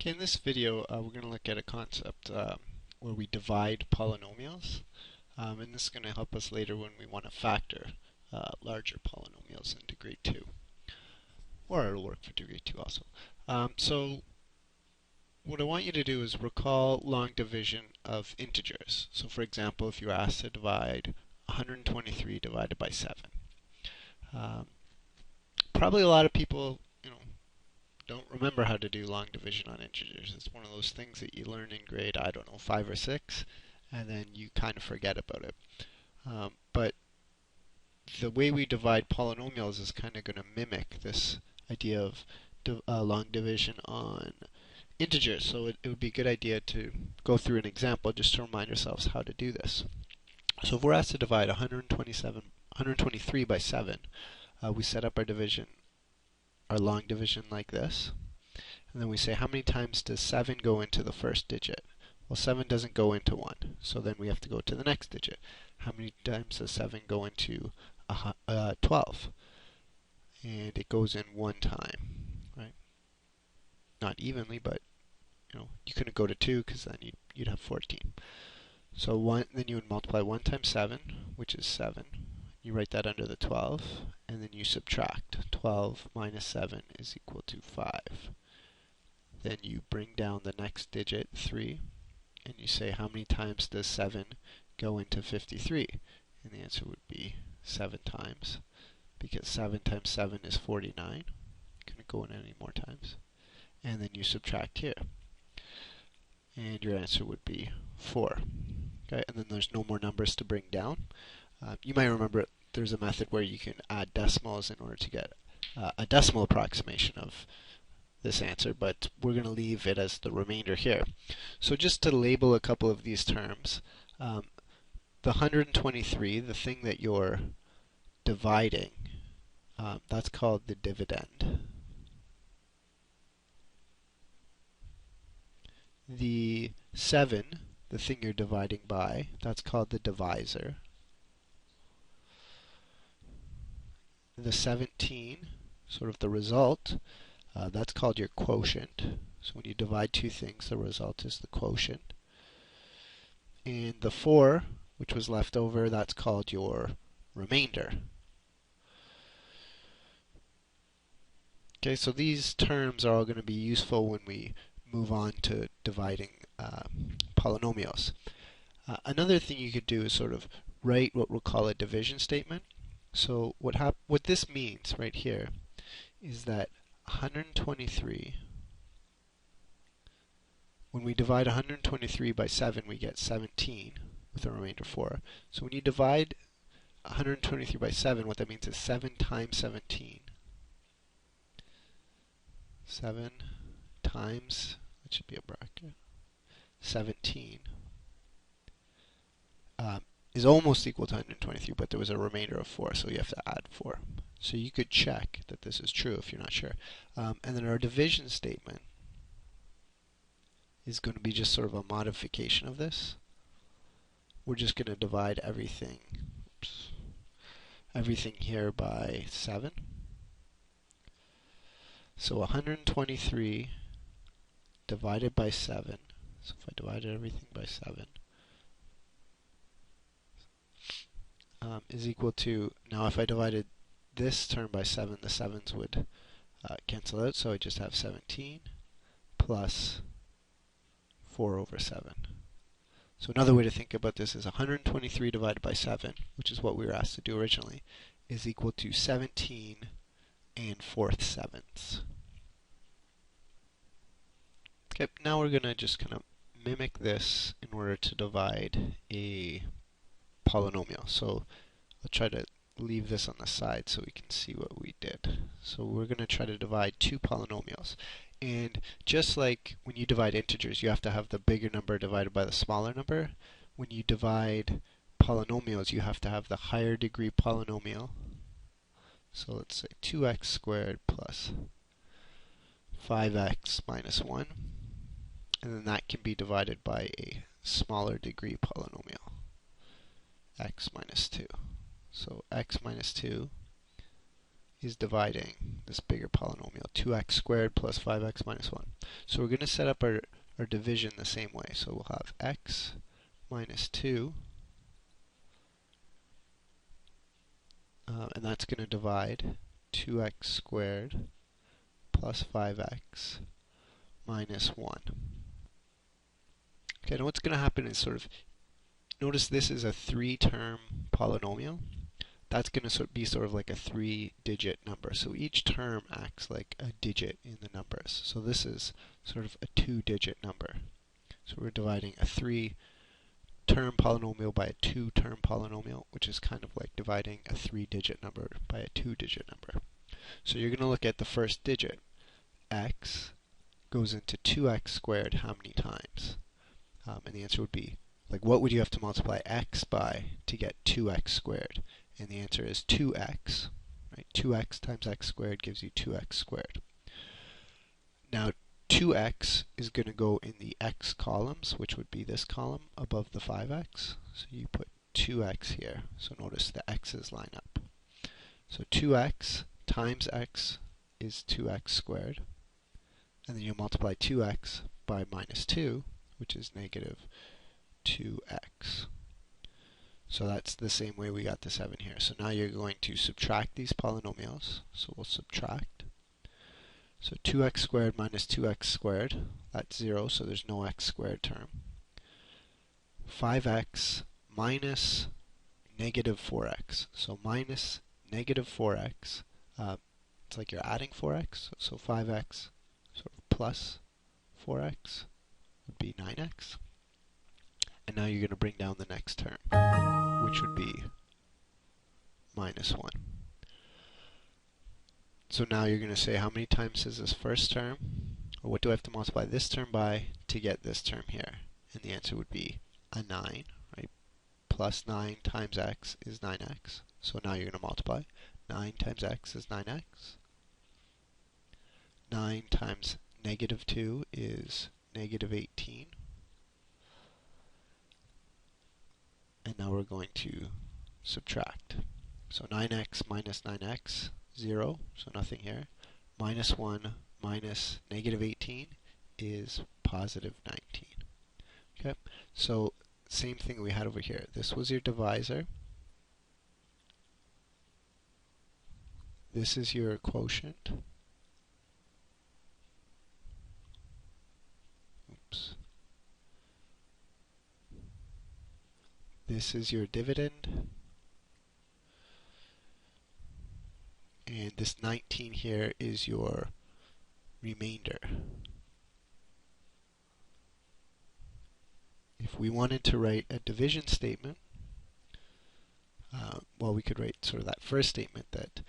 Okay, in this video, we're going to look at a concept where we divide polynomials, and this is going to help us later when we want to factor larger polynomials in degree 2, or it'll work for degree 2 also. So what I want you to do is recall long division of integers. So for example, if you were asked to divide 123 divided by 7. Probably a lot of people, don't remember how to do long division on integers. It's one of those things that you learn in grade, I don't know, 5 or 6, and then you kind of forget about it. But the way we divide polynomials is kind of going to mimic this idea of long division on integers. So it would be a good idea to go through an example just to remind ourselves how to do this. So if we're asked to divide 123 by 7, we set up our long division like this. And then we say, how many times does 7 go into the first digit? Well, 7 doesn't go into 1, so then we have to go to the next digit. How many times does 7 go into 12? And it goes in 1 time, right? Not evenly, but you couldn't go to 2 because then you'd have 14. So then you would multiply 1 times 7, which is 7. You write that under the 12, and then you subtract. 12 minus 7 is equal to 5. Then you bring down the next digit, 3, and you say, how many times does 7 go into 53? And the answer would be 7 times, because 7 times 7 is 49. Couldn't go in any more times. And then you subtract here. And your answer would be 4. Okay, and then there's no more numbers to bring down. You might remember there's a method where you can add decimals in order to get a decimal approximation of this answer, but we're going to leave it as the remainder here. So just to label a couple of these terms, the 123, the thing that you're dividing, that's called the dividend. The 7, the thing you're dividing by, that's called the divisor. The 17, sort of the result, that's called your quotient. So when you divide two things, the result is the quotient. And the 4, which was left over, that's called your remainder. Okay, so these terms are all going to be useful when we move on to dividing polynomials. Another thing you could do is sort of write what we'll call a division statement. So what this means right here is that 123, when we divide 123 by 7, we get 17 with a remainder 4. So when you divide 123 by 7, what that means is 7 times 17. 7 times, that should be a bracket, 17 is almost equal to 123, but there was a remainder of 4, so you have to add 4. So you could check that this is true if you're not sure. And then our division statement is going to be just sort of a modification of this. We're just going to divide everything here by 7. So 123 divided by 7. So if I divided everything by 7, is equal to, now if I divided this term by 7, the 7's would cancel out, so I just have 17 plus 4 over 7. So another way to think about this is 123 divided by 7, which is what we were asked to do originally, is equal to 17 and 4/7. Okay, now we're going to just kind of mimic this in order to divide a polynomial. So I'll try to leave this on the side so we can see what we did. So we're going to try to divide two polynomials. And just like when you divide integers, you have to have the bigger number divided by the smaller number. When you divide polynomials, you have to have the higher degree polynomial. So let's say 2x squared plus 5x minus 1. And then that can be divided by a smaller degree polynomial, x minus 2. So x minus 2 is dividing this bigger polynomial, 2x squared plus 5x minus 1. So we're going to set up our division the same way. So we'll have x minus 2, and that's going to divide 2x squared plus 5x minus 1. Okay, now what's going to happen is notice this is a 3-term polynomial. That's going to be sort of like a 3-digit number. So each term acts like a digit in the numbers. So this is sort of a 2-digit number. So we're dividing a 3-term polynomial by a 2-term polynomial, which is kind of like dividing a 3-digit number by a 2-digit number. So you're going to look at the first digit. X goes into 2x squared how many times? And the answer would be, like, what would you have to multiply x by to get 2x squared? And the answer is 2x. Right? 2x times x squared gives you 2x squared. Now, 2x is going to go in the x columns, which would be this column above the 5x. So you put 2x here. So notice the x's line up. So 2x times x is 2x squared. And then you multiply 2x by minus 2, which is negative 2x. So that's the same way we got the 7 here. So now you're going to subtract these polynomials. So we'll subtract. So 2x squared minus 2x squared, that's 0, so there's no x squared term. 5x minus negative 4x. So minus negative 4x, it's like you're adding 4x. So 5x sort of plus 4x would be 9x. And now you're going to bring down the next term, which would be minus 1. So now you're going to say, how many times is this first term? Or what do I have to multiply this term by to get this term here? And the answer would be a 9, right? Plus 9 times x is 9x. So now you're going to multiply. 9 times x is 9x. 9 times negative 2 is negative 18. And now we're going to subtract. So 9x minus 9x, 0, so nothing here. Minus 1 minus negative 18 is positive 19. Okay, so same thing we had over here. This was your divisor. This is your quotient. Oops. This is your dividend. And this 19 here is your remainder. If we wanted to write a division statement, well, we could write sort of that first statement that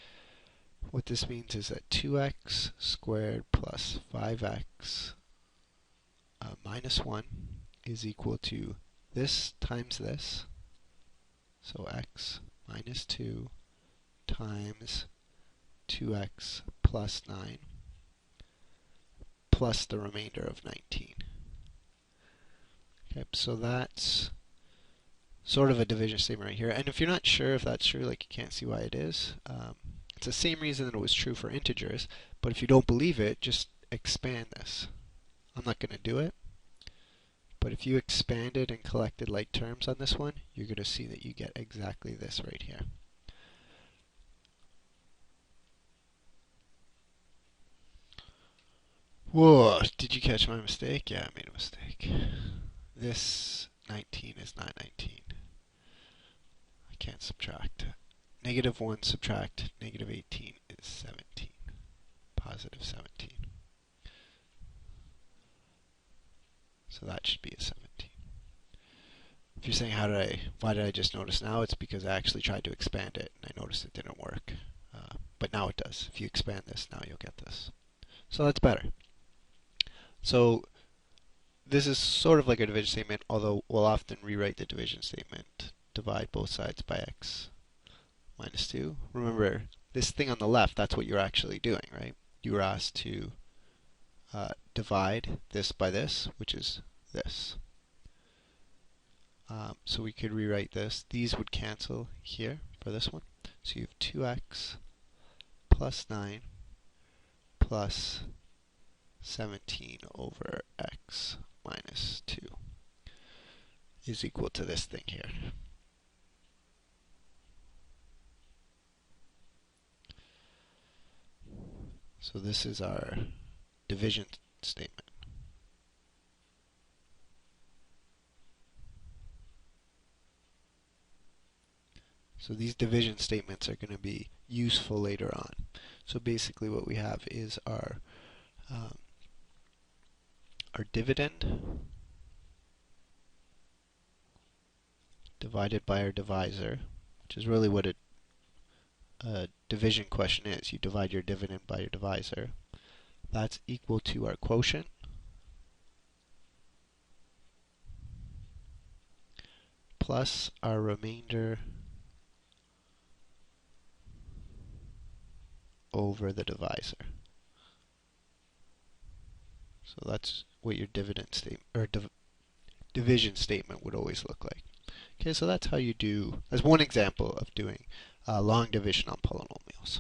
what this means is that 2x squared plus 5x minus 1 is equal to this times this. So x minus 2 times 2x plus 9 plus the remainder of 19. Okay, so that's sort of a division statement right here. And if you're not sure if that's true, like you can't see why it is, it's the same reason that it was true for integers, but if you don't believe it, just expand this. I'm not going to do it, but if you expanded and collected like terms on this one, you're going to see that you get exactly this right here. Whoa, did you catch my mistake? Yeah, I made a mistake. This 19 is not 19. I can't subtract. Negative 1 subtract negative 18 is 17. Positive 17. So that should be a 17. If you're saying, why did I just notice now? It's because I actually tried to expand it and I noticed it didn't work. But now it does. If you expand this, now you'll get this. So that's better. So this is sort of like a division statement, although we'll often rewrite the division statement. Divide both sides by x minus 2. Remember, this thing on the left, that's what you're actually doing, right? You were asked to divide this by this, which is this. So we could rewrite this. These would cancel here for this one. So you have 2x plus 9 plus 17 over x minus 2 is equal to this thing here. So this is our division statement. So these division statements are going to be useful later on. So basically what we have is our dividend divided by our divisor, which is really what a division question is. You divide your dividend by your divisor. That's equal to our quotient plus our remainder over the divisor. So that's what your dividend statement or division statement would always look like. Okay, so that's how you do, as one example of doing long division on polynomials.